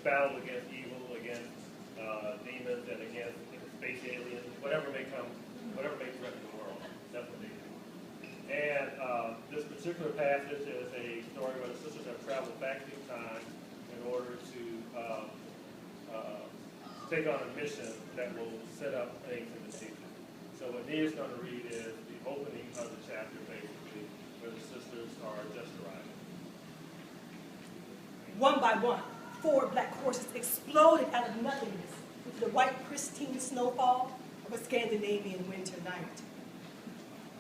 battle against evil, against demons, and against space aliens, whatever may threaten the world. That's what they do. And this particular passage is a story where the sisters have traveled back through time in order to take on a mission that will set up things in the future. So what Nia's going to read is the opening of the chapter, basically, where the sisters are just arriving. One by one, 4 black horses exploded out of nothingness into the white, pristine snowfall of a Scandinavian winter night.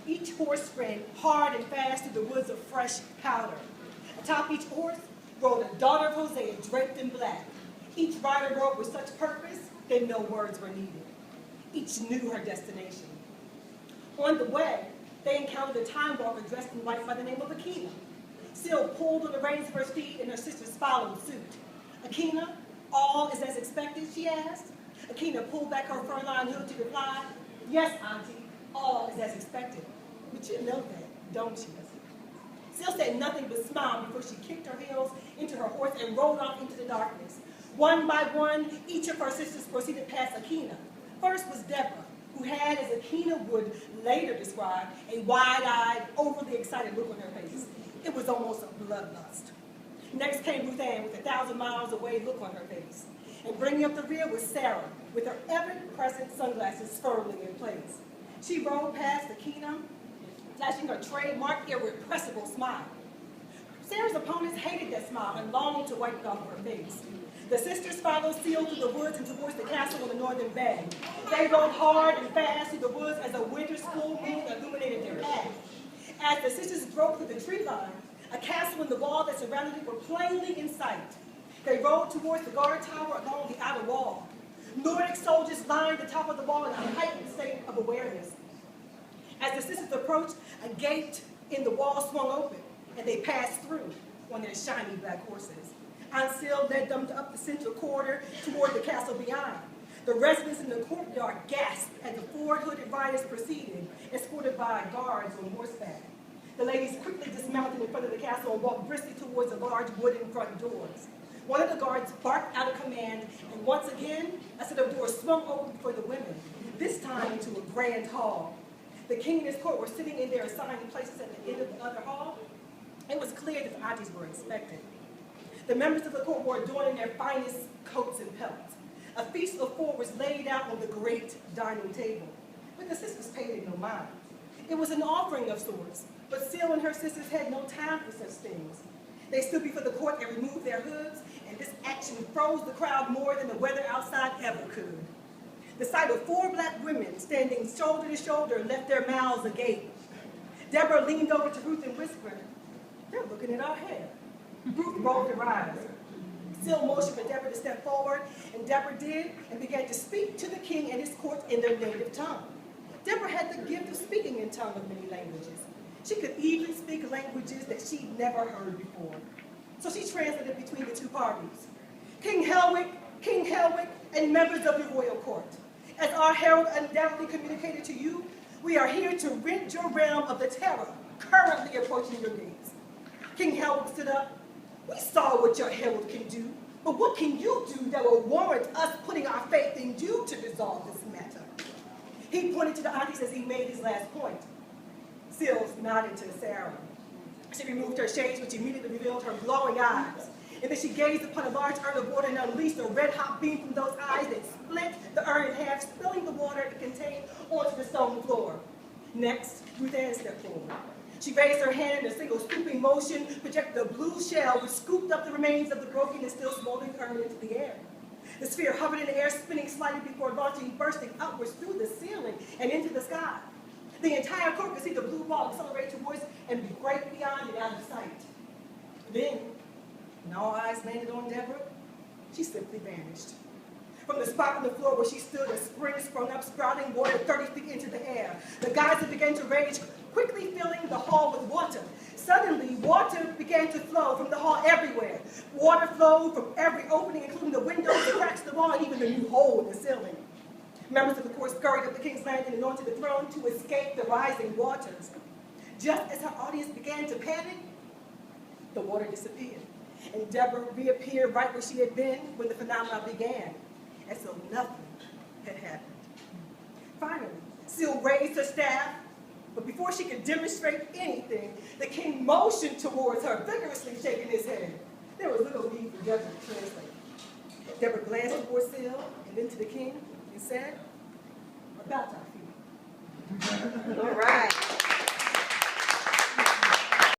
Each horse ran hard and fast through the woods of fresh powder. Atop each horse rode a daughter of Hosea draped in black. Each rider rode with such purpose that no words were needed. Each knew her destination. On the way, they encountered a time walker dressed in white by the name of Akina. Syl pulled on the reins of her steed, and her sisters followed suit. Akina, all is as expected, she asked. Akina pulled back her fur-lined hood to reply, yes, Auntie, all is as expected. But you know that, don't you? Syl said nothing but smile before she kicked her heels into her horse and rode off into the darkness. One by one, each of her sisters proceeded past Akina. First was Deborah, who had, as Akina would later describe, a wide-eyed, overly excited look on her face. It was almost a bloodlust. Next came Ruth Ann with a 1,000 miles away look on her face. And bringing up the rear was Sarah, with her ever-present sunglasses firmly in place. She rode past Akina, flashing her trademark irrepressible smile. Sarah's opponents hated that smile and longed to wipe it off her face. The sisters followed Syl through the woods and towards the castle on the northern bay. They rode hard and fast through the woods as a winter's full moon illuminated their path. As the sisters broke through the tree line, a castle and the wall that surrounded it were plainly in sight. They rode towards the guard tower along the outer wall. Nordic soldiers lined the top of the wall in a heightened state of awareness. As the sisters approached, a gate in the wall swung open, and they passed through on their shiny black horses. Syl led them up the central corridor toward the castle beyond. The residents in the courtyard gasped as the 4 hooded riders proceeded, escorted by guards on horseback. The ladies quickly dismounted in front of the castle and walked briskly towards the large wooden front doors. One of the guards barked out a command, and once again, a set of doors swung open for the women, this time into a grand hall. The king and his court were sitting in their assigned places at the end of the other hall. It was clear that the aunties were expected. The members of the court were adorned in their finest coats and pelts. A feast of 4 was laid out on the great dining table, but the sisters paid it no mind. It was an offering of sorts, but Syl and her sisters had no time for such things. They stood before the court and removed their hoods, and this action froze the crowd more than the weather outside ever could. The sight of 4 black women standing shoulder to shoulder left their mouths agape. Deborah leaned over to Ruth and whispered, "They're looking at our hair." Ruth rolled her eyes. Syl motioned for Deborah to step forward, and Deborah did, and began to speak to the king and his court in their native tongue. Deborah had the gift of speaking in tongues of many languages. She could even speak languages that she'd never heard before. So she translated between the 2 parties. King Helwig, and members of your royal court. As our herald undoubtedly communicated to you, we are here to rid your realm of the terror currently approaching your gates. King Helwig stood up. We saw what your herald can do, but what can you do that will warrant us putting our faith in you to resolve this matter? He pointed to the aunties as he made his last point. Syl nodded to Sarah. She removed her shades, which immediately revealed her glowing eyes. And then she gazed upon a large urn of water and unleashed a red-hot beam from those eyes that split the urn in half, spilling the water it contained onto the stone floor. Next, Ruth Ann stepped forward. She raised her hand in a single scooping motion, projected a blue shell which scooped up the remains of the broken and still smoldering urn into the air. The sphere hovered in the air, spinning slightly before launching, bursting upwards through the ceiling and into the sky. The entire court could see the blue ball accelerate towards and be right beyond it out of sight. Then, when all eyes landed on Deborah, she simply vanished. From the spot on the floor where she stood, a spring sprung up, sprouting water 30 feet into the air. The geyser began to rage, quickly filling the hall with water. Suddenly, water began to flow from the hall everywhere. Water flowed from every opening, including the windows, the cracks in the wall, and even the new hole in the ceiling. Members of the court scurried up the king's landing and onto the throne to escape the rising waters. Just as her audience began to panic, the water disappeared. And Deborah reappeared right where she had been when the phenomenon began, as though nothing had happened. Finally, Seal raised her staff, but before she could demonstrate anything, the king motioned towards her, vigorously shaking his head. There was little need for Deborah to translate. Deborah glanced towards Seal and then to the king and said, "About our feet." All right.